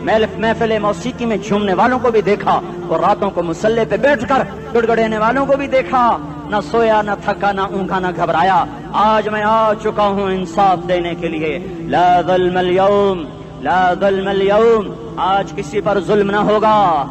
محفل موسیقی میں جھومنے والوں کو بھی دیکھا اور راتوں کو مصلے پہ بیٹھ کر گڑگڑانے والوں کو بھی دیکھا. نہ سویا نہ تھکا نہ اونگا نہ گھبرایا. آج میں آ چکا ہوں انصاف دینے کے لیے. لا ظلم اليوم لا ظلم اليوم. آج کسی پر ظلم نہ ہوگا,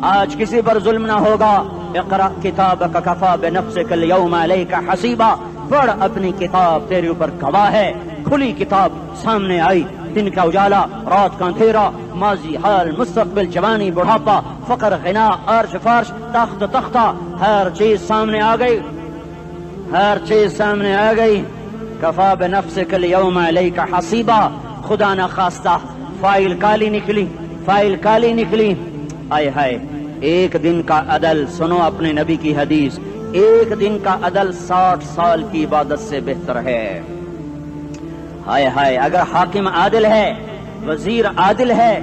آج کسی پر ظلم نہ ہوگا. اقرأ کتابک کفا بنفسک اليوم علیک حسیبا. پڑھ اپنی کتاب, تیرے اوپر گواہ ہے. کھلی کتاب سامنے آئی, دن کا اجالا رات کا اندھیرا, ماضی حال مستقبل جوانی بڑھاپا فقر غنا عرش فرش تخت تختہ, ہر چیز سامنے آ گئی, ہر چیز سامنے آ گئی. کفا بنفسک اليوم علیک حسیبا. خدا نہ خواستہ فائل کالی نکلی, فائل کالی نکلی. آئے ہائے, ایک دن کا عدل, سنو اپنے نبی کی حدیث, ایک دن کا عدل 60 سال کی عبادت سے بہتر ہے. ہائے ہائے, اگر حاکم عادل ہے, وزیر عادل ہے,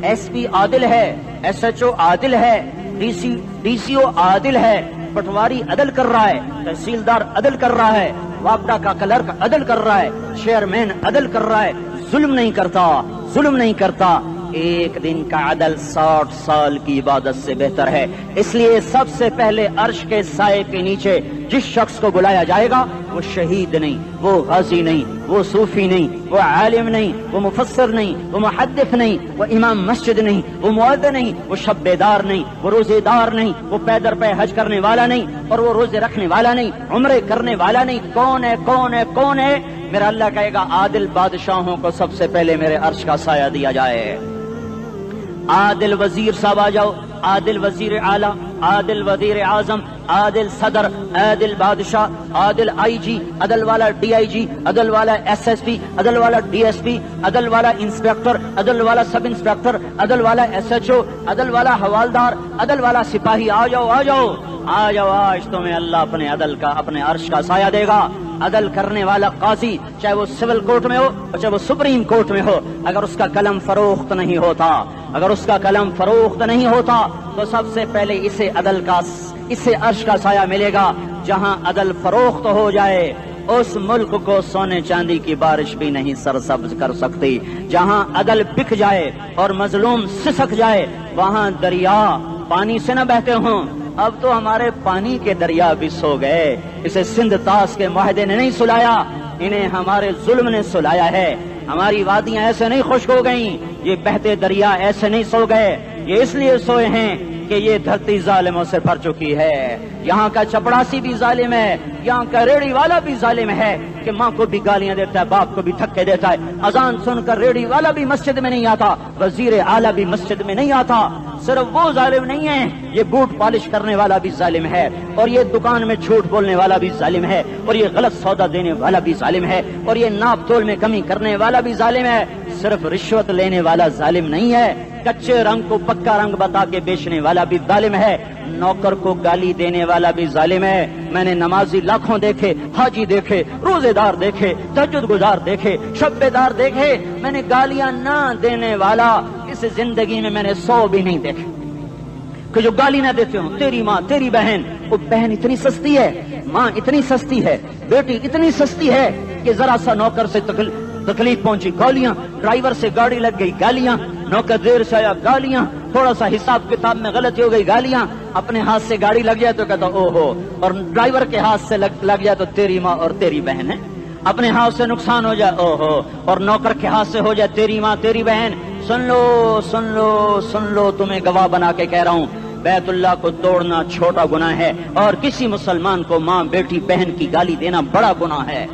ایس پی عادل ہے, ایس ایچ او عادل ہے, ڈی سی او عادل ہے, پٹواری عدل کر رہا ہے, تحصیلدار عدل کر رہا ہے, وابڈا کا کلرک عدل کر رہا ہے, چیئرمین عدل کر رہا ہے, ظلم نہیں کرتا, ظلم نہیں کرتا, ایک دن کا عدل 60 سال کی عبادت سے بہتر ہے. اس لیے سب سے پہلے عرش کے سائے کے نیچے جس شخص کو بلایا جائے گا وہ شہید نہیں, وہ غازی نہیں, وہ صوفی نہیں, وہ عالم نہیں, وہ مفسر نہیں, وہ محدث نہیں, وہ امام مسجد نہیں, وہ مؤذن نہیں, وہ شب بیدار نہیں, وہ روزے دار نہیں, وہ پیدر پہ حج کرنے والا نہیں, اور وہ روزے رکھنے والا نہیں, عمرے کرنے والا نہیں. کون ہے, کون ہے, کون ہے؟ میرا اللہ کہے گا عادل بادشاہوں کو سب سے پہلے میرے عرش کا سایہ دیا جائے. عادل وزیر صاحب آ جاؤ, عادل وزیر اعلیٰ, عادل وزیر اعظم, عادل صدر, عادل بادشاہ, عادل آئی جی, عدل والا ڈی آئی جی, عدل والا ایس ایس پی, عدل والا ڈی ایس پی, عدل والا انسپیکٹر, عدل والا سب انسپیکٹر, عدل والا ایس ایچ او, عدل والا حوالدار, عدل والا سپاہی. آ جاؤ آ جاؤ آ جاؤ, آج تمہیں اللہ اپنے عدل کا, اپنے عرش کا سایہ دے گا. عدل کرنے والا قاضی, چاہے وہ سول کورٹ میں ہو اور چاہے وہ سپریم کورٹ میں ہو, اگر اس کا قلم فروخت نہیں ہوتا, اگر اس کا قلم فروخت نہیں ہوتا تو سب سے پہلے اسے عدل کا, اسے عرش کا سایہ ملے گا. جہاں عدل فروخت ہو جائے اس ملک کو سونے چاندی کی بارش بھی نہیں سرسبز کر سکتی. جہاں عدل بک جائے اور مظلوم سسک جائے وہاں دریا پانی سے نہ بہتے ہوں. اب تو ہمارے پانی کے دریا بھی سو گئے. اسے سندھ طاس کے معاہدے نے نہیں سلایا, انہیں ہمارے ظلم نے سلایا ہے. ہماری وادیاں ایسے نہیں خشک ہو گئیں, یہ بہتے دریا ایسے نہیں سو گئے. یہ اس لیے سوئے ہیں کہ یہ دھرتی ظالموں سے بھر چکی ہے. یہاں کا چپڑاسی بھی ظالم ہے, یہاں کا ریڑھی والا بھی ظالم ہے کہ ماں کو بھی گالیاں دیتا ہے, باپ کو بھی دھکے دیتا ہے. اذان سن کر ریڑھی والا بھی مسجد میں نہیں آتا, وزیر اعلیٰ بھی مسجد میں نہیں آتا. صرف وہ ظالم نہیں ہے, یہ بوٹ پالش کرنے والا بھی ظالم ہے, اور یہ دکان میں جھوٹ بولنے والا بھی ظالم ہے, اور یہ غلط سودا دینے والا بھی ظالم ہے, اور یہ ناپ تول میں کمی کرنے والا بھی ظالم ہے. صرف رشوت لینے والا ظالم نہیں ہے, کچے رنگ کو پکا رنگ بتا کے بیچنے والا بھی ظالم ہے, نوکر کو گالی دینے والا بھی ظالم ہے. میں نے نمازی لاکھوں دیکھے, حاجی دیکھے, روزے دار دیکھے, تہجد گزار دیکھے, شب بیدار دیکھے, میں نے گالیاں نہ دینے والا اس زندگی میں نے 100 بھی نہیں دیکھے کہ جو گالی نہ دیتے ہوں. تیری ماں, تیری بہن, وہ بہن اتنی سستی ہے, ماں اتنی سستی ہے, بیٹی اتنی سستی ہے کہ ذرا سا نوکر سے تکلیف پہنچی گالیاں, ڈرائیور سے گاڑی لگ گئی گالیاں, نوکر دیر سے آیا گالیاں, تھوڑا سا حساب کتاب میں غلطی ہو گئی گالیاں, اپنے ہاتھ سے گاڑی لگ جائے تو کہتا او ہو, اور ڈرائیور کے ہاتھ سے لگ جائے تو تیری ماں اور تیری بہن ہے. اپنے ہاتھ سے نقصان ہو جائے او ہو, اور نوکر کے ہاتھ سے ہو جائے تیری ماں تیری بہن. سن لو سن لو سن لو, تمہیں گواہ بنا کے کہہ رہا ہوں, بیت اللہ کو توڑنا چھوٹا گناہ ہے, اور کسی مسلمان کو ماں بیٹی بہن کی گالی دینا بڑا گناہ ہے.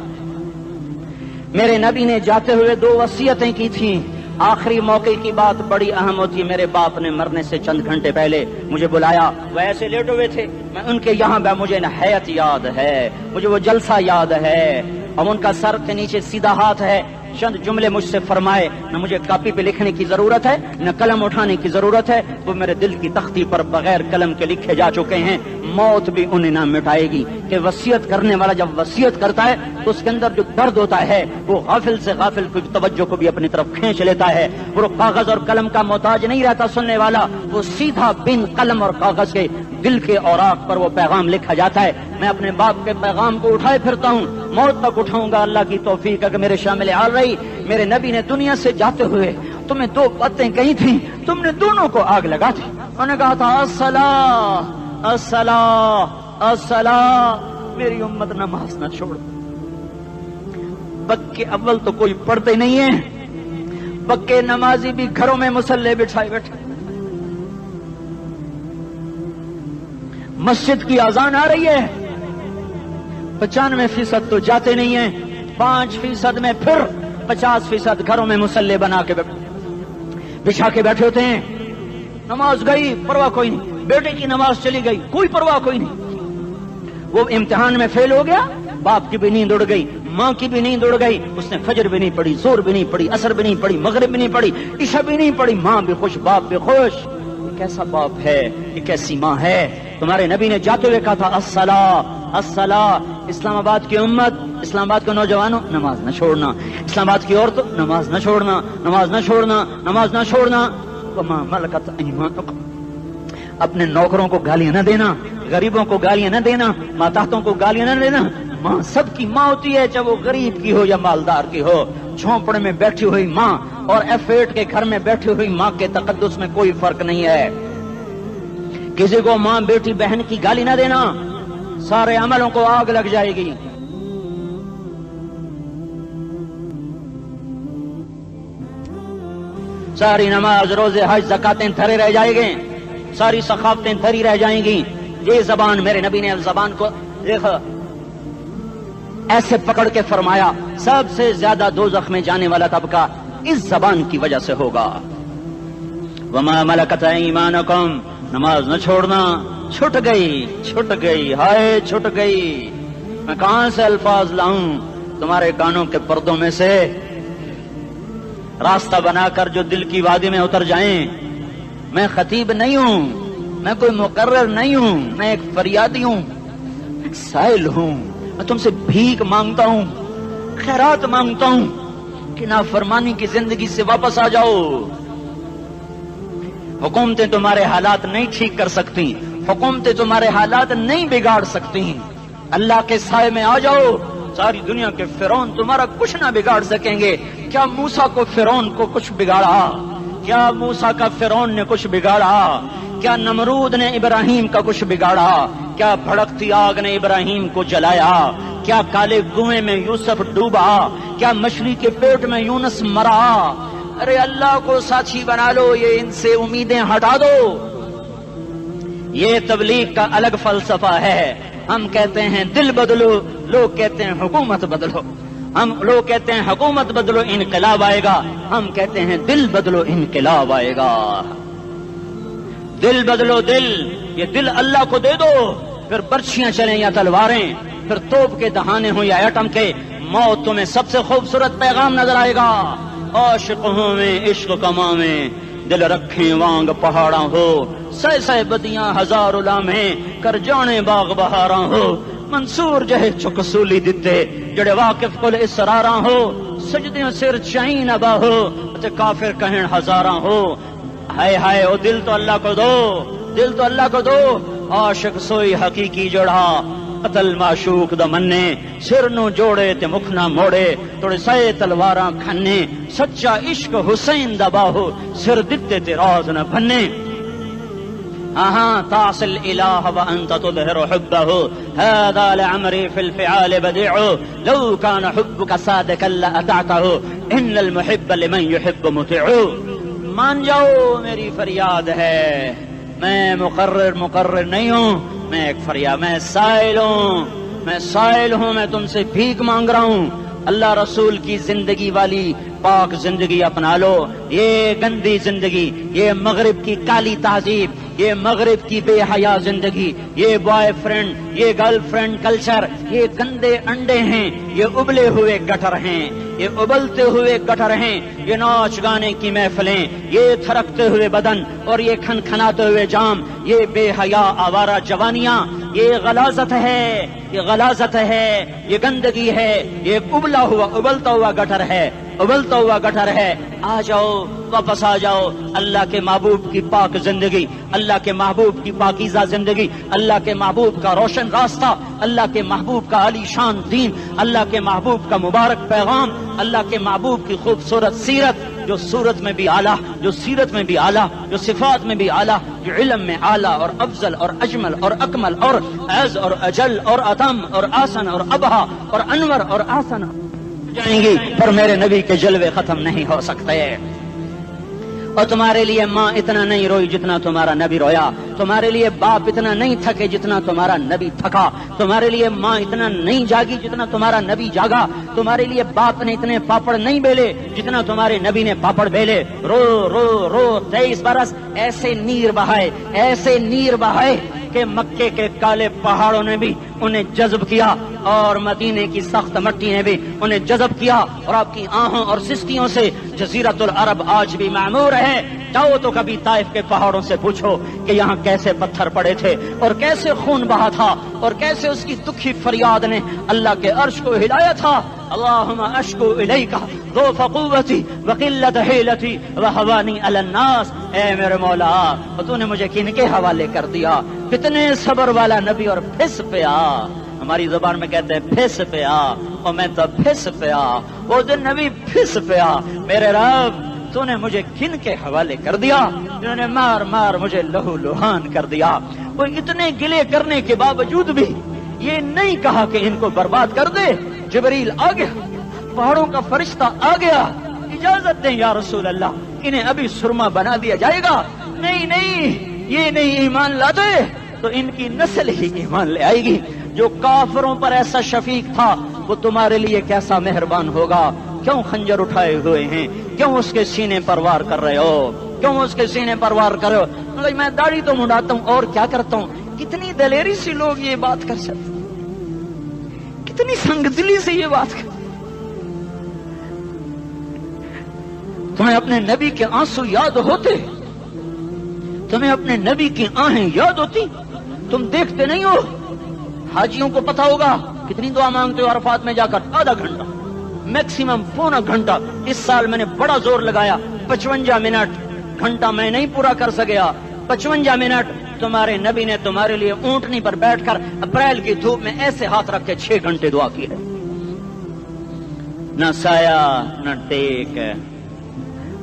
میرے نبی نے جاتے ہوئے 2 وصیتیں کی تھیں. آخری موقع کی بات بڑی اہم ہوتی ہے. میرے باپ نے مرنے سے چند گھنٹے پہلے مجھے بلایا, وہ ایسے لیٹے ہوئے تھے, میں ان کے یہاں مجھے نہایت یاد ہے, مجھے وہ جلسہ یاد ہے, اب ان کا سر کے نیچے سیدھا ہاتھ ہے. چند جملے مجھ سے فرمائے, نہ مجھے کاپی پہ لکھنے کی ضرورت ہے نہ قلم اٹھانے کی ضرورت ہے, وہ میرے دل کی تختی پر بغیر قلم کے لکھے جا چکے ہیں. موت بھی انہیں نہ مٹائے گی کہ وصیت کرنے والا جب وصیت کرتا ہے تو اس کے اندر جو درد ہوتا ہے وہ غافل سے غافل کی توجہ کو بھی اپنی طرف کھینچ لیتا ہے. وہ کاغذ اور قلم کا محتاج نہیں رہتا سننے والا, وہ سیدھا بن قلم اور کاغذ کے دل کے اوراق پر وہ پیغام لکھا جاتا ہے. میں اپنے باپ کے پیغام کو اٹھائے پھرتا ہوں, موت تک اٹھاؤں گا, اللہ کی توفیق ہے کہ میرے شامل حال رہی. میرے نبی نے دنیا سے جاتے ہوئے تمہیں دو باتیں کہی تھی، تم نے دونوں کو آگ لگا دی۔ انہوں نے کہا تھا الصلاۃ الصلاۃ الصلاۃ، میری امت نماز نہ چھوڑ۔ پکے اول تو کوئی پڑھتے نہیں ہیں، پکے نمازی بھی گھروں میں مصلے بٹھائے بیٹھے۔ مسجد کی اذان آ رہی ہے، 95% تو جاتے نہیں ہیں، 5% میں پھر 50% گھروں میں مصلے بنا کے بچھا کے بیٹھے ہوتے ہیں۔ نماز گئی پرواہ کوئی نہیں، بیٹے کی نماز چلی گئی کوئی پرواہ کوئی نہیں۔ وہ امتحان میں فیل ہو گیا، باپ کی بھی نیند اڑ گئی، ماں کی بھی نیند اڑ گئی، اس نے فجر بھی نہیں پڑھی، زور بھی نہیں پڑھی، عصر بھی نہیں پڑھی، مغرب بھی نہیں پڑھی، عشاء بھی نہیں پڑھی، ماں بھی خوش باپ بھی خوش۔ یہ کیسا باپ ہے، یہ کیسی ماں ہے؟ تمہارے نبی نے جاتے ہوئے کہا تھا الصلاۃ الصلاۃ۔ اسلام آباد کی امت، اسلام آباد کے نوجوانوں، نماز نہ چھوڑنا، اسلام آباد کی عورتوں، نماز نہ چھوڑنا، نماز نہ چھوڑنا، نماز نہ چھوڑنا۔ وما ملکت ایمانکم، اپنے نوکروں کو گالیاں نہ دینا، غریبوں کو گالیاں نہ دینا، ماتحتوں کو گالیاں نہ دینا۔ ماں سب کی ماں ہوتی ہے، چاہے وہ غریب کی ہو یا مالدار کی ہو۔ جھونپڑے میں بیٹھی ہوئی ماں اور F8 کے گھر میں بیٹھی ہوئی ماں کے تقدس میں کوئی فرق نہیں ہے۔ کسی کو ماں بیٹی بہن کی گالی نہ دینا، سارے عملوں کو آگ لگ جائے گی۔ ساری نماز روزے حج زکاتیں دھرے رہ جائیں گے، ساری ثقافتیں دھری رہ جائیں گی۔ یہ زبان، میرے نبی نے زبان کو دیکھا ایسے پکڑ کے فرمایا سب سے زیادہ دوزخ میں جانے والا طبقہ اس زبان کی وجہ سے ہوگا۔ وما ملکت ایمانکم، نماز نہ چھوڑنا۔ چھٹ گئی ہائے چھٹ گئی۔ میں کہاں سے الفاظ لاؤں تمہارے کانوں کے پردوں میں سے، راستہ بنا کر جو دل کی وادی میں اتر جائیں۔ میں خطیب نہیں ہوں، میں کوئی مقرر نہیں ہوں، میں ایک فریادی ہوں، ایک سائل ہوں۔ میں تم سے بھیک مانگتا ہوں، خیرات مانگتا ہوں کہ نافرمانی کی زندگی سے واپس آ جاؤ۔ حکومتیں تمہارے حالات نہیں ٹھیک کر سکتی، حکومتیں تمہارے حالات نہیں بگاڑ سکتی۔ اللہ کے سائے میں آ جاؤ، ساری دنیا کے فرعون تمہارا کچھ نہ بگاڑ سکیں گے۔ کیا موسیٰ کو فرعون کو کچھ بگاڑا؟ کیا موسیٰ کا فرعون نے کچھ بگاڑا؟ کیا نمرود نے ابراہیم کا کچھ بگاڑا؟ کیا بھڑکتی آگ نے ابراہیم کو جلایا؟ کیا کالے کنویں میں یوسف ڈوبا؟ کیا مچھلی کے پیٹ میں یونس مرا؟ ارے اللہ کو ساتھی بنا لو، یہ ان سے امیدیں ہٹا دو۔ یہ تبلیغ کا الگ فلسفہ ہے۔ ہم کہتے ہیں دل بدلو، لوگ کہتے ہیں حکومت بدلو۔ لوگ کہتے ہیں حکومت بدلو انقلاب آئے گا، ہم کہتے ہیں دل بدلو انقلاب آئے گا۔ دل بدلو، دل، یہ دل اللہ کو دے دو، پھر برچھیاں چلیں یا تلواریں، پھر توپ کے دہانے ہوں یا ایٹم کے، موت تمہیں سب سے خوبصورت پیغام نظر آئے گا۔ عاشق ہوں میں عشق کما میں، دل رکھیں وانگ پہاڑاں ہو، سہ بدیاں ہزار لامہیں، کر جانے باغ بہاراں ہو، منصور جہے چک سولی دتے، جڑے واقف کل اسراراں ہو، سجدیاں سر چائیں نبا ہو، تے کافر کہیں ہزاراں ہو۔ ہائے ہائے او دل تو اللہ کو دو، دل تو اللہ کو دو۔ عاشق سوئی حقیقی جڑا، قتل معشوق دا مننے، سر نو جوڑے تے مکھ نہ موڑے، توڑے سائے تلواراں کھنے، سچا عشق حسین دا باہو، سر دتے تے راز نہ بھنے۔ تعصي الإله وأنت تظهر حبه، هذا لعمري في الفعال بديع، لو كان حبك صادقا لأطعته، إن المحب لمن يحب مطيع۔ مان جاؤ میری فریاد ہے، میں مقرر نہیں ہوں، میں ایک فریاد، میں سائل ہوں، میں تم سے بھیک مانگ رہا ہوں۔ اللہ رسول کی زندگی والی پاک زندگی اپنا لو۔ یہ گندی زندگی، یہ مغرب کی کالی تہذیب، یہ مغرب کی بے حیا زندگی، یہ بوائے فرینڈ، یہ گرل فرینڈ کلچر، یہ گندے انڈے ہیں، یہ ابلے ہوئے گٹر ہیں، یہ ابلتے ہوئے گٹر ہیں، یہ ناچ گانے کی محفلیں، یہ تھرکتے ہوئے بدن اور یہ کھنکھناتے ہوئے جام، یہ بے حیا آوارہ جوانیاں، یہ غلاظت ہے، یہ غلاظت ہے، یہ گندگی ہے، یہ ابلتا ہوا گٹر ہے، ابلتا ہوا گٹر ہے۔ آ جاؤ، واپس آ جاؤ، اللہ کے محبوب کی پاک زندگی، اللہ کے محبوب کی پاکیزہ زندگی، اللہ کے محبوب کا روشن راستہ، اللہ کے محبوب کا علی شان دین، اللہ کے محبوب کا مبارک پیغام، اللہ کے محبوب کی خوبصورت سیرت، جو صورت میں بھی اعلیٰ، جو سیرت میں بھی اعلیٰ، جو صفات میں بھی اعلیٰ، جو علم میں اعلیٰ اور افضل اور اجمل اور اکمل اور اعز اور اجل اور اتم اور آسن اور ابہا اور انور اور آسن جائیں گی، پر میرے نبی کے جلوے ختم نہیں ہو سکتے۔ اور تمہارے لیے ماں اتنا نہیں روئی جتنا تمہارا نبی رویا، تمہارے لیے باپ اتنا نہیں تھکے جتنا تمہارا نبی تھکا، تمہارے لیے ماں اتنا نہیں جاگی جتنا تمہارا نبی جاگا، تمہارے لیے باپ نے اتنے پاپڑ نہیں بیلے جتنا تمہارے نبی نے پاپڑ بیلے۔ رو رو رو 23 برس ایسے نیر بہائے، ایسے نیر بہائے کہ مکے کے کالے پہاڑوں نے بھی انہیں جذب کیا اور مدینے کی سخت مٹی نے بھی انہیں جذب کیا، اور آپ کی آہوں اور سستیوں سے جزیرت العرب آج بھی معمور ہے۔ جاؤ تو کبھی طائف کے پہاڑوں سے پوچھو کہ یہاں کیسے پتھر پڑے تھے اور کیسے خون بہا تھا اور کیسے اس کی دکھی فریاد نے اللہ کے عرش کو ہلایا تھا۔ اللہم اشکو الیک ضعف قوتی وقلت حیلتی وہوانی علی الناس، اے میرے مولا تو نے مجھے کن کے حوالے کر دیا، کتنے صبر والا نبی اور پھس پیا، ہماری زبان میں کہتے ہیں پھس پیا، اور میں تو پھس پیا، وہ دن نبی پھس پیا، میرے رب تو نے مجھے کن کے حوالے کر دیا جنہوں نے مار مار مجھے لہو لہان کر دیا۔ وہ اتنے گلے کرنے کے باوجود بھی یہ نہیں کہا کہ ان کو برباد کر دے۔ جبریل آ گیا، پہاڑوں کا فرشتہ آ گیا، اجازت دیں یا رسول اللہ، انہیں ابھی سرما بنا دیا جائے گا۔ نہیں نہیں، یہ نہیں ایمان لاتے تو ان کی نسل ہی ایمان لے آئے گی۔ جو کافروں پر ایسا شفیق تھا وہ تمہارے لیے کیسا مہربان ہوگا۔ کیوں خنجر اٹھائے ہوئے ہیں، کیوں اس کے سینے پر وار کر رہے ہو، کیوں اس کے سینے پر وار کر رہے ہو؟ میں داڑھی تو منڈاتا ہوں اور کیا کرتا ہوں۔ کتنی دلیری سے لوگ یہ بات کر سکتے، کتنی سنگدلی سے یہ بات کر۔ تمہیں اپنے نبی کے آنسو یاد ہوتے، تمہیں اپنے نبی کی آہیں یاد ہوتی، تم دیکھتے نہیں ہو۔ حاجیوں کو پتا ہوگا کتنی دعا مانگتے ہو عرفات میں جا کر، آدھا گھنٹہ میکسیمم پونا گھنٹہ۔ اس سال میں نے بڑا زور لگایا، 55 منٹ، گھنٹہ میں نہیں پورا کر سکیا، 55 منٹ تمہارے نبی نے تمہارے لیے اونٹنی پر بیٹھ کر اپریل کی دھوپ میں ایسے ہاتھ رکھ کے 6 گھنٹے دعا کی ہے۔ نہ سایہ نہ ٹیک،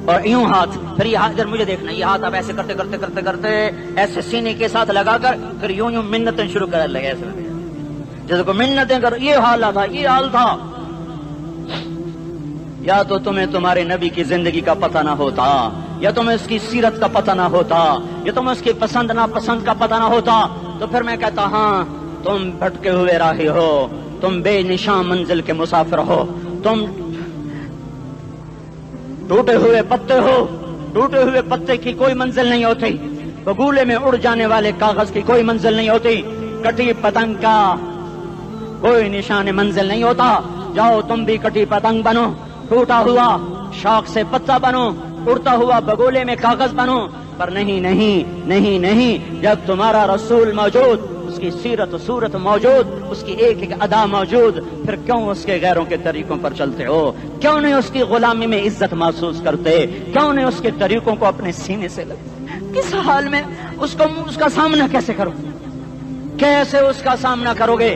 اور یوں ہاتھ، پھر یہ ہاتھ ادھر مجھے دیکھنا، یہ ہاتھ آپ ایسے کرتے کرتے کرتے کرتے ایسے سینے کے ساتھ لگا کر پھر یوں یوں منتیں شروع کر لگے، ایسے جیسے کو منتیں کر۔ یہ حال تھا، یہ حال تھا۔ یا تو تمہیں تمہارے نبی کی زندگی کا پتہ نہ ہوتا، یا تمہیں اس کی سیرت کا پتہ نہ ہوتا، یا تمہیں اس کی پسند ناپسند کا پتہ نہ ہوتا، تو پھر میں کہتا ہاں تم بھٹکے ہوئے راہی ہو، تم بے نشان منزل کے مسافر ہو، تم ٹوٹے ہوئے پتے ہو۔ ٹوٹے ہوئے پتے کی کوئی منزل نہیں ہوتی، بگولے میں اڑ جانے والے کاغذ کی کوئی منزل نہیں ہوتی، کٹی پتنگ کا کوئی نشان منزل نہیں ہوتا۔ جاؤ تم بھی کٹی پتنگ بنو، ٹوٹا ہوا شاخ سے پتا بنو، اڑتا ہوا بگولے میں کاغذ بنو، پر نہیں نہیں نہیں نہیں، جب تمہارا رسول موجود، اس کی سیرت و صورت موجود، اس کی ایک ایک ادا موجود، پھر کیوں اس کے غیروں کے طریقوں پر چلتے ہو؟ کیوں نہیں اس کی غلامی میں عزت محسوس کرتے؟ کیوں نہیں اس کے طریقوں کو اپنے سینے سے لگتے؟ کس حال میں اس کا سامنا کیسے کرو، کیسے اس کا سامنا کرو گے؟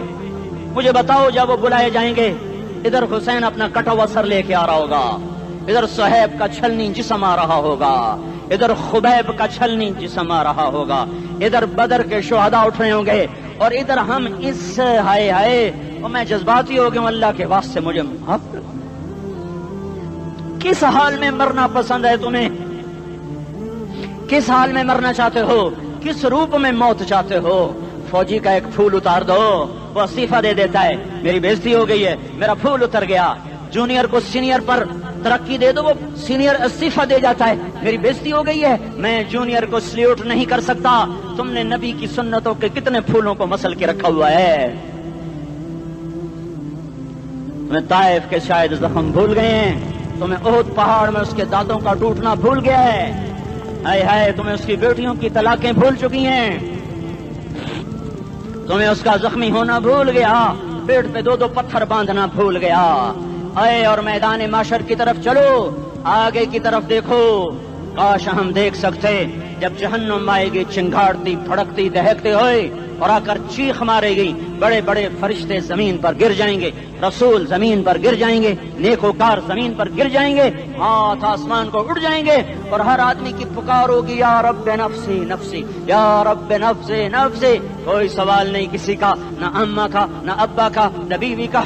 مجھے بتاؤ، جب وہ بلائے جائیں گے، ادھر حسین اپنا کٹا ہوا سر لے کے آ رہا ہوگا، ادھر صہیب کا چھلنی جسم آ رہا ہوگا، ادھر خبیب کا چھلنی جسم آ رہا ہوگا، ادھر بدر کے شہداء اٹھ رہے ہوں گے، اور ادھر ہم اس ہائے ہائے، اور میں جذباتی ہو گیا ہوں، اللہ کے واسطے مجھے معاف کر۔ کس حال میں مرنا پسند ہے تمہیں؟ کس حال میں مرنا چاہتے ہو؟ کس روپ میں موت چاہتے ہو؟ فوجی کا ایک پھول اتار دو، وہ استعفیٰ دے دیتا ہے، میری بےزتی ہو گئی ہے، میرا پھول اتر گیا۔ جونیئر کو سینئر پر ترقی دے دو، وہ سینئر استعفیٰ دے جاتا ہے، میری بےزتی ہو گئی ہے، میں جونیئر کو سلیوٹ نہیں کر سکتا۔ تم نے نبی کی سنتوں کے کتنے پھولوں کو مسل کے رکھا ہوا ہے؟ تمہیں طائف کے شاید زخم بھول گئے ہیں، تمہیں احد پہاڑ میں اس کے دانتوں کا ٹوٹنا بھول گیا ہے، ہائے ہائے تمہیں اس کی بیٹیوں کی طلاقیں بھول چکی ہیں، تمہیں اس کا زخمی ہونا بھول گیا، پیٹ پہ 2 پتھر باندھنا بھول گیا۔ اے اور میدان معاشر کی طرف چلو، آگے کی طرف دیکھو، کاش ہم دیکھ سکتے جب جہنم آئے گی چنگاڑتی بھڑکتی دہکتے ہوئے اور آ کر چیخ مارے گی، بڑے بڑے فرشتے زمین پر گر جائیں گے، رسول زمین پر گر جائیں گے، نیکوکار زمین پر گر جائیں گے، ہاتھ آسمان کو اڑ جائیں گے، اور ہر آدمی کی پکار ہوگی یا رب نفسی نفسی، یا رب نفسی نفسی۔ کوئی سوال نہیں کسی کا، نہ اماں کا، نہ ابا کا، نہ بیوی کا،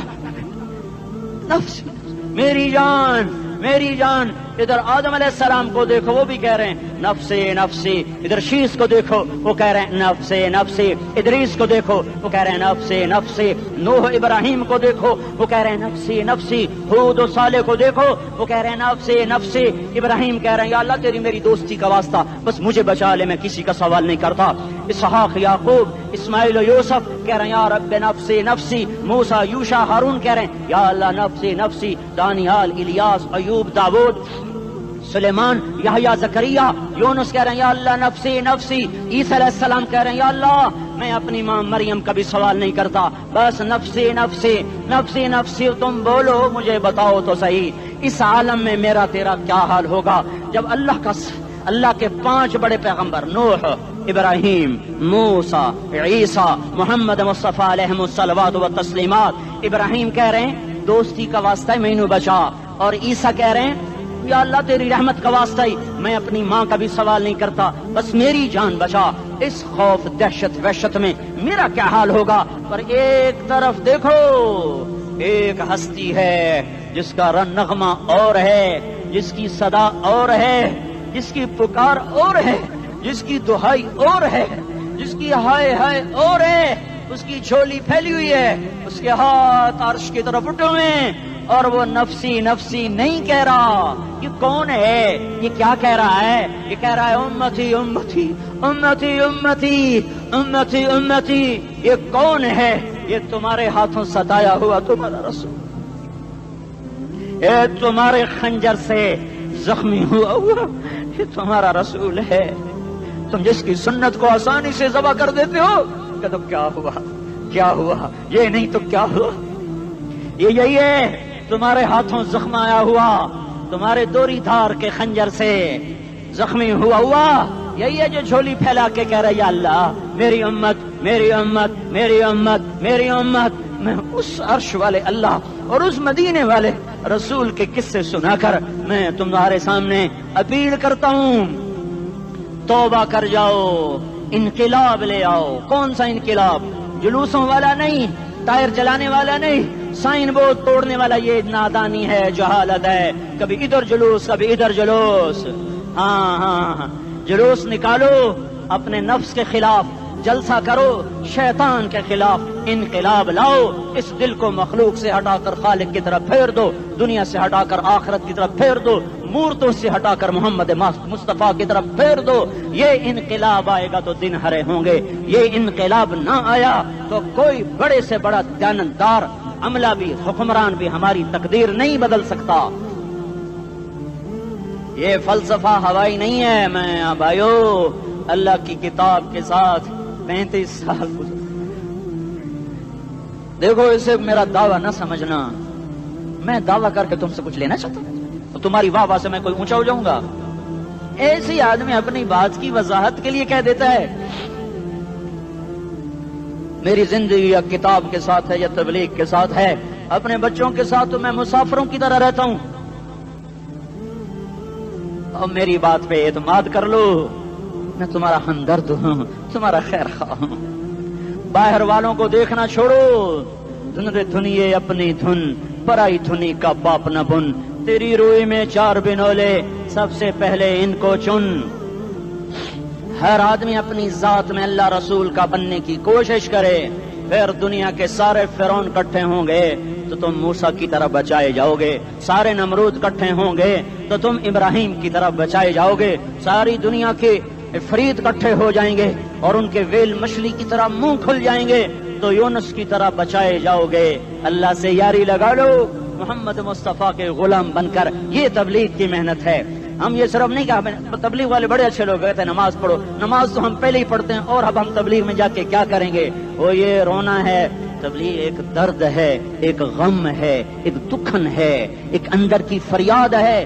نفسی میری جان میری جان۔ ادھر آدم علیہ السلام کو دیکھو، وہ بھی کہہ رہے ہیں نفسی نفسی، ادھر شیش کو دیکھو وہ کہہ رہے ہیں نفسی نفسی، ادریس کو دیکھو وہ کہہ رہے ہیں نفسی نفسی، نوح ابراہیم کو دیکھو وہ کہہ رہے ہیں نفسی نفسی، ہود و صالح کو دیکھو وہ کہہ رہے ہیں نفسی نفسی، ابراہیم کہہ رہے ہیں یا اللہ تیری میری دوستی کا واسطہ بس مجھے بچا لے، میں کسی کا سوال نہیں کرتا۔ اسحاق یعقوب اسماعیل و یوسف کہہ رہے ہیں یا رب نفسی نفسی، موسیٰ یوشع ہارون کہہ رہے ہیں یا اللہ نفسی نفسی، دانیال الیاس ایوب داؤد سلیمان یحییٰ زکریا یونس کہہ رہے ہیں یا اللہ نفسی نفسی، عیسیٰ علیہ السلام کہہ رہے ہیں یا اللہ میں اپنی ماں مریم کا بھی سوال نہیں کرتا، بس نفسی نفسی نفسی نفسی۔ تم بولو مجھے بتاؤ تو صحیح اس عالم میں میرا تیرا کیا حال ہوگا جب اللہ کے 5 بڑے پیغمبر نوح، ابراہیم، موسیٰ، عیسیٰ، محمد مصطفیٰ علیہ الصلوات و تسلیمات۔ ابراہیم کہہ رہے ہیں دوستی کا واسطہ ہے مینوں بچا، اور عیسیٰ کہہ رہے ہیں یا اللہ تیری رحمت کا واسطہ ہی میں اپنی ماں کا بھی سوال نہیں کرتا، بس میری جان بچا۔ اس خوف دہشت وحشت میں میرا کیا حال ہوگا؟ پر ایک طرف دیکھو ایک ہستی ہے جس کا نغمہ اور ہے، جس کی صدا اور ہے، جس کی پکار اور ہے، جس کی دہائی اور ہے، جس کی ہائے ہائے اور ہے، اس کی جھولی پھیلی ہوئی ہے، اس کے ہاتھ عرش کی طرف اٹھے ہوئے ہیں، اور وہ نفسی نفسی نہیں کہہ رہا۔ یہ کون ہے؟ یہ کیا کہہ رہا ہے؟ یہ کہہ رہا ہے امتی امتی امتی امتی امتی امتی۔ یہ کون ہے؟ یہ تمہارے ہاتھوں ستایا ہوا تمہارا رسول، یہ تمہارے خنجر سے زخمی ہوا یہ تمہارا رسول ہے۔ تم جس کی سنت کو آسانی سے ذبح کر دیتے ہو کہ تو کیا ہوا کیا ہوا، یہ نہیں تو کیا ہوا؟ یہ یہی ہے تمہارے ہاتھوں زخم آیا ہوا، تمہارے دوری دھار کے خنجر سے زخمی ہوا، یہی ہے جو جھولی پھیلا کے کہہ رہا ہے یا اللہ میری امت میری امت میری امت میری امت۔ میں اس عرش والے اللہ اور اس مدینے والے رسول کے قصے سنا کر میں تمہارے سامنے اپیل کرتا ہوں، توبہ کر جاؤ، انقلاب لے آؤ۔ کون سا انقلاب؟ جلوسوں والا نہیں، ٹائر جلانے والا نہیں، سائن بورڈ توڑنے والا، یہ نادانی ہے، جہالت ہے، کبھی ادھر جلوس کبھی ادھر جلوس۔ ہاں جلوس نکالو اپنے نفس کے خلاف، جلسہ کرو شیطان کے خلاف، انقلاب لاؤ، اس دل کو مخلوق سے ہٹا کر خالق کی طرف پھیر دو، دنیا سے ہٹا کر آخرت کی طرف پھیر دو، مورتوں سے ہٹا کر محمد مصطفیٰ کی طرف پھیر دو۔ یہ انقلاب آئے گا تو دن ہرے ہوں گے، یہ انقلاب نہ آیا تو کوئی بڑے سے بڑا دیانتدار عملہ بھی حکمران بھی ہماری تقدیر نہیں بدل سکتا۔ یہ فلسفہ ہوائی نہیں ہے۔ میں بھائیو اللہ کی کتاب کے ساتھ 35 سال دیکھو، اسے میرا دعویٰ نہ سمجھنا، میں دعویٰ کر کے تم سے کچھ لینا چاہتا ہوں تو تمہاری واہ واہ سے میں کوئی اونچا ہو جاؤں گا؟ ایسی آدمی اپنی بات کی وضاحت کے لیے کہہ دیتا ہے میری زندگی یا کتاب کے ساتھ ہے یا تبلیغ کے ساتھ ہے، اپنے بچوں کے ساتھ تو میں مسافروں کی طرح رہتا ہوں، اور میری بات پہ اعتماد کر لو، میں تمہارا ہمدرد ہوں، تمہارا خیر خواہ ہوں۔ باہر والوں کو دیکھنا چھوڑو، دھن رے دھنیے اپنی دھن، پرائی دھنی کا باپ نہ بن، تیری روئی میں 4 بنولے، سب سے پہلے ان کو چن۔ ہر آدمی اپنی ذات میں اللہ رسول کا بننے کی کوشش کرے، پھر دنیا کے سارے فرعون اکٹھے ہوں گے تو تم موسیٰ کی طرف بچائے جاؤ گے، سارے نمرود اکٹھے ہوں گے تو تم ابراہیم کی طرف بچائے جاؤ گے، ساری دنیا کے عفریت اکٹھے ہو جائیں گے اور ان کے ویل مچھلی کی طرح منہ کھل جائیں گے تو یونس کی طرح بچائے جاؤ گے۔ اللہ سے یاری لگا لو، محمد مصطفیٰ کے غلام بن کر، یہ تبلیغ کی محنت ہے۔ ہم یہ صرف نہیں کہا، تبلیغ والے بڑے اچھے لوگ کہتے ہیں نماز پڑھو، نماز تو ہم پہلے ہی پڑھتے ہیں، اور اب ہم تبلیغ میں جا کے کیا کریں گے؟ وہ یہ رونا ہے، تبلیغ ایک درد ہے، ایک غم ہے، ایک دکھن ہے، ایک اندر کی فریاد ہے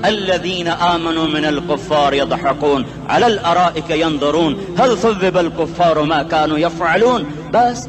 الذين آمنوا من الكفار يضحكون على الأرائك ينظرون هل ثوب الكفار ما كانوا يفعلون। بس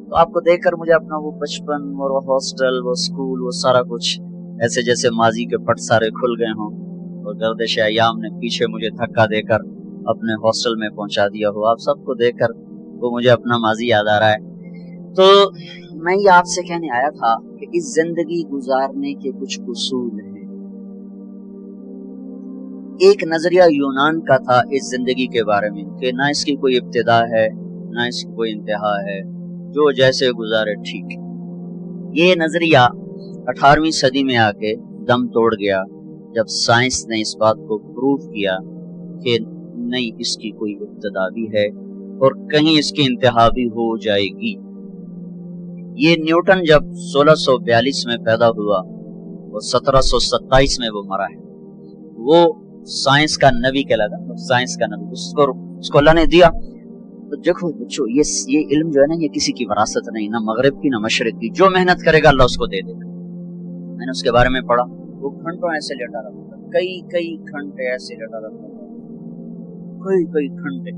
تو آپ کو دیکھ کر مجھے اپنا وہ بچپن اور وہ ہاسٹل، وہ اسکول، وہ سارا کچھ ایسے جیسے ماضی کے پٹ سارے کھل گئے ہوں اور گردش ایام نے پیچھے مجھے دھکا دے کر اپنے ہاسٹل میں پہنچا دیا ہو. آپ سب کو دیکھ کر وہ مجھے اپنا ماضی یاد آ رہا ہے. تو میں یہ آپ سے کہنے آیا تھا کہ اس زندگی گزارنے کے کچھ اصول ہیں. ایک نظریہ یونان کا تھا اس زندگی کے بارے میں کہ نہ اس کی کوئی ابتدا ہے نہ اس کی کوئی انتہا ہے، جو جیسے گزارے ٹھیک. یہ نظریہ 18ویں صدی میں آ کے دم توڑ گیا جب سائنس نے اس بات کو پروف کیا کہ نہیں، اس کی کوئی ابتدا بھی ہے اور کہیں اس کی انتہا بھی ہو جائے گی. یہ نیوٹن جب 1642 میں پیدا ہوا اور 1727 میں وہ مرا ہے. وہ سائنس کا نبی کہلاتا، سائنس کا نبی. اس کو اللہ نے دیا. تو دیکھو بچو، یہ علم جو ہے نا، یہ کسی کی وراثت نہیں، نہ مغرب کی نہ مشرق کی. جو محنت کرے گا اللہ اس کو دے دے گا. میں نے اس کے بارے میں پڑھا. وہ گھنٹوں ایسے لیٹا رہتا تھا، کئی گھنٹے ایسے لیٹا رہتا تھا، کئی گھنٹے.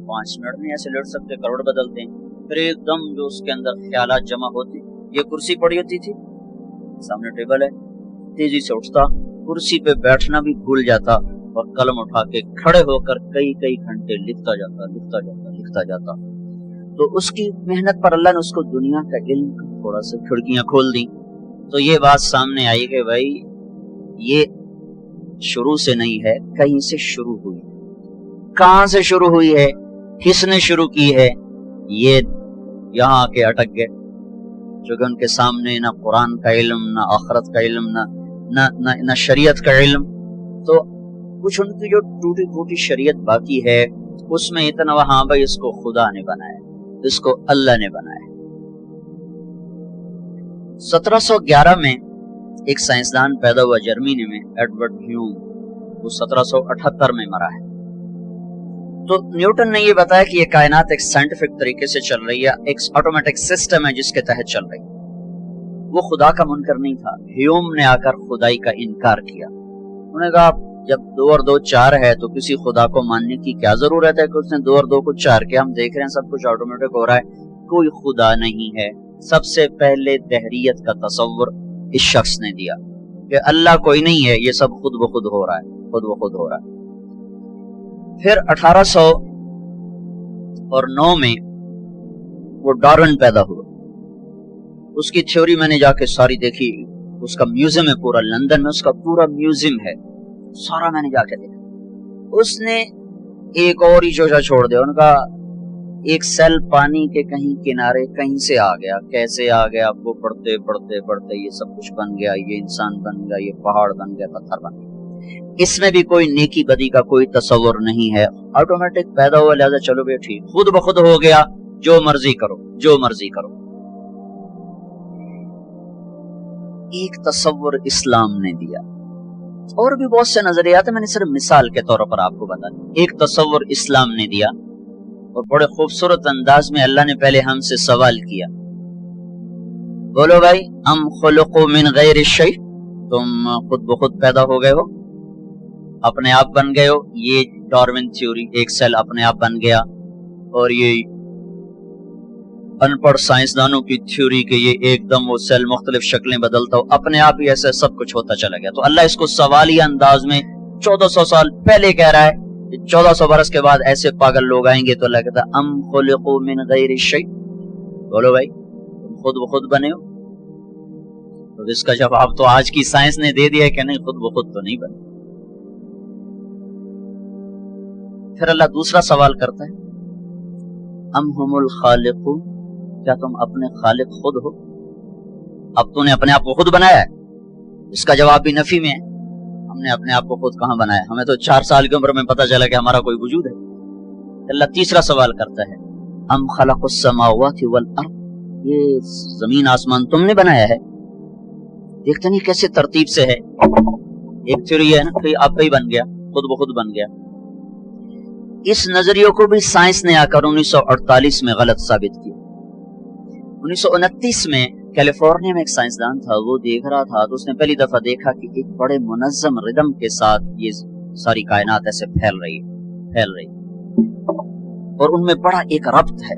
5 منٹ نہیں ایسے لیٹ سکتے، کروڑ بدلتے ہیں. پھر ایک دم جو اس کے اندر خیالات جمع ہوتے، یہ کرسی پڑی ہوتی تھی، سامنے ٹیبل ہے، تیزی سے اٹھتا، کرسی پہ بیٹھنا بھی بھول جاتا اور قلم اٹھا کے کھڑے ہو کر کئی گھنٹے لکھتا جاتا. تو اس کی محنت پر اللہ نے اس کو دنیا کا علم تھوڑا سا کھڑکیاں کھول دی. تو یہ بات سامنے آئی کہ بھائی یہ شروع سے نہیں ہے، کہیں سے شروع ہوئی. کہاں سے شروع ہوئی ہے، کس نے شروع کی ہے، یہ یہاں آ کے اٹک گئے. چونکہ ان کے سامنے نہ قرآن کا علم، نہ آخرت کا علم، نہ شریعت کا علم. تو کچھ ان کی جو ٹوٹی پھوٹی شریعت باقی ہے، اس میں اتنا وہاں بھائی اس کو خدا نے بنایا، اس کو اللہ نے بنایا. 1711 میں ایک سائنسدان پیدا ہوا جرمنی میں، ایڈورڈ ہیوم. وہ 1778 میں مرا ہے. تو نیوٹن نے یہ بتایا کہ یہ کائنات ایک سائنٹیفک طریقے سے چل رہی ہے، ایک آٹومیٹک سسٹم ہے جس کے تحت چل رہی. وہ خدا کا منکر نہیں تھا. ہیوم نے آ کر خدائی کا انکار کیا. انہوں نے کہا جب 2 اور 2 4 ہے تو کسی خدا کو ماننے کی کیا ضرورت ہے کہ اس نے 2 اور 2 کو 4 کیا. ہم دیکھ رہے ہیں سب کچھ آٹومیٹک ہو رہا ہے، کوئی خدا نہیں ہے. سب سے پہلے دہریت کا تصور اس شخص نے دیا کہ اللہ کوئی نہیں ہے، یہ سب خود بخود ہو رہا ہے، خود بخود ہو رہا ہے. پھر 1809 میں وہ ڈارون پیدا ہوا. اس کی تھیوری میں نے جا کے ساری دیکھی. اس کا میوزیم ہے پورا لندن میں، اس کا پورا میوزیم ہے، سارا میں نے جا کے دیکھا. اس نے ایک اور ہی چوچا چھوڑ دیا. ان کا ایک سیل پانی کے کہیں کنارے کہیں سے آ گیا، کیسے آ گیا، وہ پڑھتے پڑھتے پڑھتے یہ سب کچھ بن گیا، یہ انسان بن گیا، یہ پہاڑ بن گیا، پتھر بن گیا. اس میں بھی کوئی نیکی بدی کا کوئی تصور نہیں ہے، آٹومیٹک پیدا ہوا، لہذا چلو بے ٹھیک، خود بخود ہو گیا، جو مرضی کرو جو مرضی کرو. ایک تصور اسلام نے دیا. اور بھی بہت سے نظریات ہیں، میں نے صرف مثال کے طور پر آپ کو بتا دیا. ایک تصور اسلام نے دیا اور بڑے خوبصورت انداز میں اللہ نے پہلے ہم سے سوال کیا. بولو بھائی، ام خلقوا من غیر شیء، تم خود بخود پیدا ہو گئے ہو، اپنے آپ بن گئے ہو. یہ ڈارون تھیوری، ایک سیل اپنے آپ بن گیا. اور یہ ان پڑھ سائنسدانوں کی تھیوری کہ یہ ایک دم وہ سیل مختلف شکلیں بدلتا ہو، اپنے آپ ہی ایسے سب کچھ ہوتا چلا گیا. تو اللہ اس کو سوالیہ انداز میں 1400 سال پہلے کہہ رہا ہے. 1400 برس کے بعد ایسے پاگل لوگ آئیں گے تو اللہ کہتا ہے ام خلقوا من غیر شیء، بولو بھائی تم خود بخود بنے ہو. تو اس کا جواب تو آج کی سائنس نے دے دیا کہ نہیں، خود بخود تو نہیں بنے. پھر اللہ دوسرا سوال کرتا ہے، ام ہم الخالقون، کیا تم اپنے خالق خود ہو؟ اب تو نے اپنے آپ کو خود بنایا ہے. اس کا جواب بھی نفی میں ہے. ہم نے اپنے آپ کو خود کہاں بنایا؟ ہمیں تو 4 سال کی عمر میں پتا چلا کہ ہمارا کوئی وجود ہے. اللہ تیسرا سوال کرتا ہے، ام خلق السماوات والارض، یہ زمین آسمان تم نے بنایا ہے؟ دیکھتے نہیں کیسے ترتیب سے ہے. ایک تھیوری ہے نا کہ آپ کا ہی بن گیا، خود بخود بن گیا. اس نظریوں کو بھی سائنس نے آ کر 1948 میں غلط ثابت کیا. 1929 میں کیلیفورنیا میں ایک سائنسدان تھا، وہ دیکھ رہا تھا تو اس نے پہلی دفعہ دیکھا کہ ایک بڑے منظم ردم کے ساتھ یہ ساری کائنات ایسے پھیل رہی ہے اور ان میں بڑا ایک ربط ہے.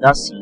10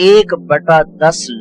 1/10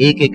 1-1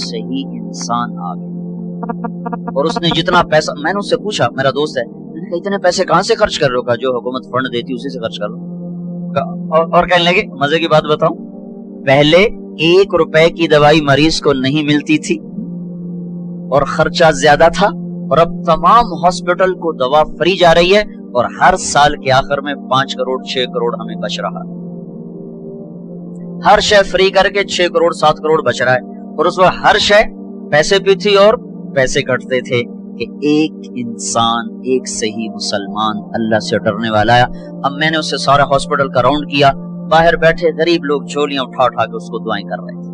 صحیح انسان آ گیا اور اس نے جتنا پیسہ, میں نے اس سے پوچھا, میرا دوست ہے, میں نے کہا اتنے پیسے کہاں سے خرچ کر رہے ہو؟ کہا جو حکومت فنڈ دیتی اسی سے خرچ کر رہا. اور کہنے لگے مزے کی بات بتاؤں, پہلے 1 روپے کی دوائی مریض کو نہیں ملتی تھی اور خرچہ زیادہ تھا, اور اب تمام ہاسپٹل کو دوا فری جا رہی ہے اور ہر سال کے آخر میں 5 کروڑ 6 کروڑ ہمیں بچ رہا ہے. ہر شے فری کر کے 6 کروڑ 7 کروڑ بچ رہا ہے, اور اس وقت ہر شے پیسے پہ تھی اور پیسے کٹتے تھے کہ ایک انسان, ایک صحیح مسلمان اللہ سے ڈرنے والا ہے. اب میں نے اس سے سارا ہاسپٹل کا راؤنڈ کیا, باہر بیٹھے غریب لوگ جھولیاں اٹھا اٹھا کے اس کو دعائیں کر رہے تھے.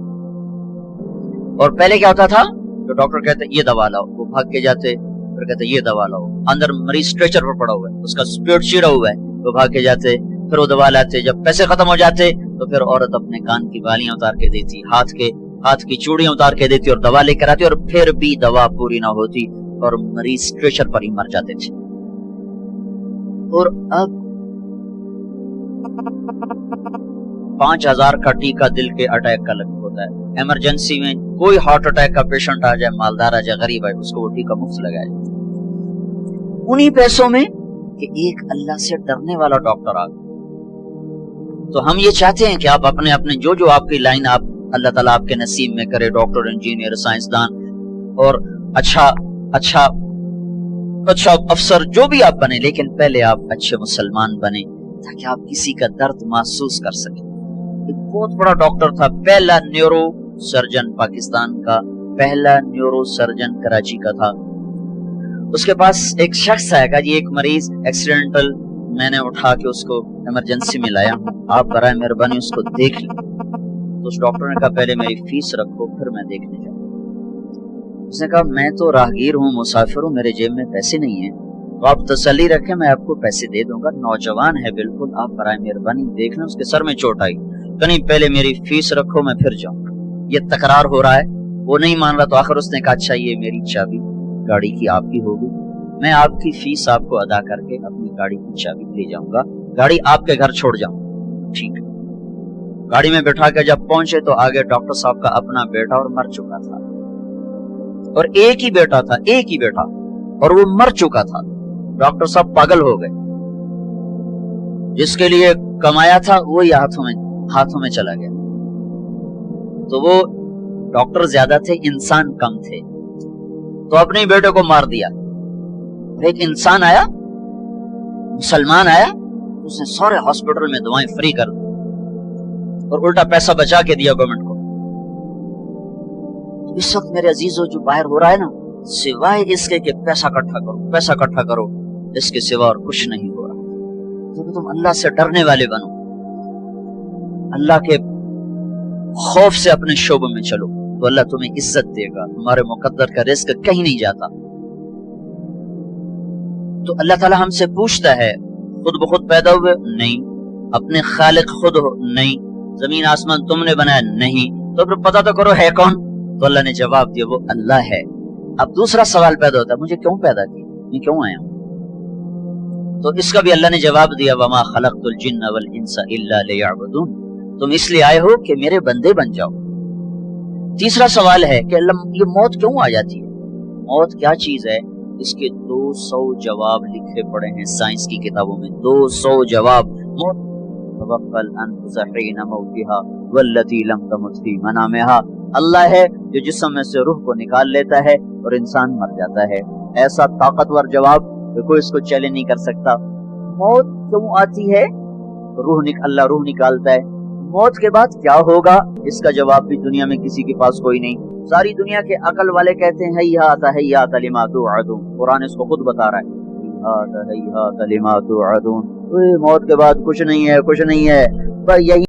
اور پہلے کیا ہوتا تھا, تو ڈاکٹر کہتے یہ دوا لاؤ, وہ بھاگ کے جاتے, پھر کہتے یہ دوا لاؤ, اندر مریض اسٹریچر پر پڑا ہوا ہے, اس کا اسپیڈ چیڑا ہوا ہے, وہ بھاگ کے جاتے, پھر وہ دوا لاتے. جب پیسے ختم ہو جاتے تو پھر عورت اپنے کان کی بالیاں اتار کے دیتی, ہاتھ کی چوڑیاں اتار کے دیتی اور دوا لے کر آتی, اور پھر بھی دوا پوری نہ ہوتی اور مریض اسٹریچر پر ہی مر جاتے تھے. اور اب 5000 کا ٹیکہ دل کے اٹیک کا لگ ہوتا ہے. ایمرجنسی میں کوئی ہارٹ اٹیک کا پیشنٹ آ جائے, مالدار آ جائے, غریب آئے, اس کو وہ ٹیکہ مفت لگایا جائے انہی پیسوں میں کہ ایک اللہ سے ڈرنے والا ڈاکٹر آ گیا. تو ہم یہ چاہتے ہیں کہ آپ اپنے جو آپ کی لائن آپ اللہ تعالیٰ آپ کے نصیب میں کرے, ڈاکٹر, انجینئر, سائنسدان اور اچھا افسر, جو بھی آپ بنے, لیکن پہلے آپ اچھے مسلمان بنے تاکہ آپ کسی کا درد محسوس کر سکیں. ایک بہت بڑا ڈاکٹر تھا, پہلا نیورو سرجن پاکستان کا, پہلا نیورو سرجن کراچی کا تھا. اس کے پاس ایک شخص آیا, کہا جی ایک مریض ایکسیڈنٹل, میں نے اٹھا کے اس کو ایمرجنسی میں لایا ہوں, آپ برائے مہربانی اس کو دیکھ لیں. تو اس ڈاکٹر نے کہا پہلے میری فیس رکھو پھر میں دیکھنے جاؤں. اس نے کہا میں تو راہگیر ہوں, مسافر ہوں, میرے جیب میں پیسے نہیں ہیں, تو آپ تسلی رکھیں میں آپ کو پیسے دے دوں گا, نوجوان ہے بالکل, آپ برائے مہربانی دیکھ لیں. اس کے سر میں چوٹ آئی, کہ نہیں پہلے میری فیس رکھو میں پھر جاؤں. یہ تکرار ہو رہا ہے, وہ نہیں مان رہا. تو آخر اس نے کہا اچھا یہ میری چابی گاڑی کی آپ کی ہوگی, میں آپ کی فیس آپ کو ادا کر کے اپنی گاڑی کی چابی لے جاؤں گا, گاڑی آپ کے گھر چھوڑ جاؤں. ٹھیک ہے. گاڑی میں بٹھا کے جب پہنچے تو آگے ڈاکٹر صاحب کا اپنا بیٹا اور مر چکا تھا, اور ایک ہی بیٹا اور وہ مر چکا تھا. ڈاکٹر صاحب پاگل ہو گئے, جس کے لیے کمایا تھا وہی ہاتھوں میں چلا گیا. تو وہ ڈاکٹر زیادہ تھے, انسان کم تھے, تو اپنے بیٹے کو مار دیا. ایک انسان آیا, مسلمان آیا, اس نے سارے ہاسپٹل میں دوائیں فری کر دی اور الٹا پیسہ بچا کے دیا گورنمنٹ کو. اس وقت میرے عزیزو جو باہر ہو رہا ہے نا, سوائے اس کے کہ پیسہ اکٹھا کرو, اس کے سوا اور کچھ نہیں ہو رہا. تو تم اللہ سے ڈرنے والے بنو, اللہ کے خوف سے اپنے شعبوں میں چلو, تو اللہ تمہیں عزت دے گا. تمہارے مقدر کا رزق کہیں نہیں جاتا. تو اللہ تعالیٰ ہم سے پوچھتا ہے خود بخود پیدا ہوئے؟ نہیں. اپنے خالق خود ہو؟ نہیں. زمین آسمان تم نے بنایا؟ نہیں. تو پھر پتہ تو کرو ہے کون. تو اللہ نے جواب دیا وہ اللہ ہے. اب دوسرا سوال پیدا ہوتا ہے مجھے کیوں پیدا کیا, میں کیوں آیا ہوں؟ تو اس کا بھی اللہ نے جواب دیا وما خلقت الجن والانس الا لیعبدون, تم اس لیے آئے ہو کہ میرے بندے بن جاؤ. تیسرا سوال ہے کہ اللہ یہ موت کیوں آ جاتی ہے, موت کیا چیز ہے؟ اس کے 200 جواب لکھے پڑے ہیں سائنس کی کتابوں میں, 200 جواب. موت توفل انفس حین موتها والتي لم تمت في منامها, اللہ ہے جو جسم میں سے روح کو نکال لیتا ہے اور انسان مر جاتا ہے. ایسا طاقتور جواب کہ کوئی اس کو چیلنج نہیں کر سکتا. موت کیوں آتی ہے؟ اللہ روح نکالتا ہے. موت کے بعد کیا ہوگا اس کا جواب بھی دنیا میں کسی کے پاس کوئی نہیں. ساری دنیا کے عقل والے کہتے ہیں ہیہات لما توعدون, قرآن اس کو خود بتا رہا ہے ہیہات لما توعدون, موت کے بعد کچھ نہیں ہے, پر یہی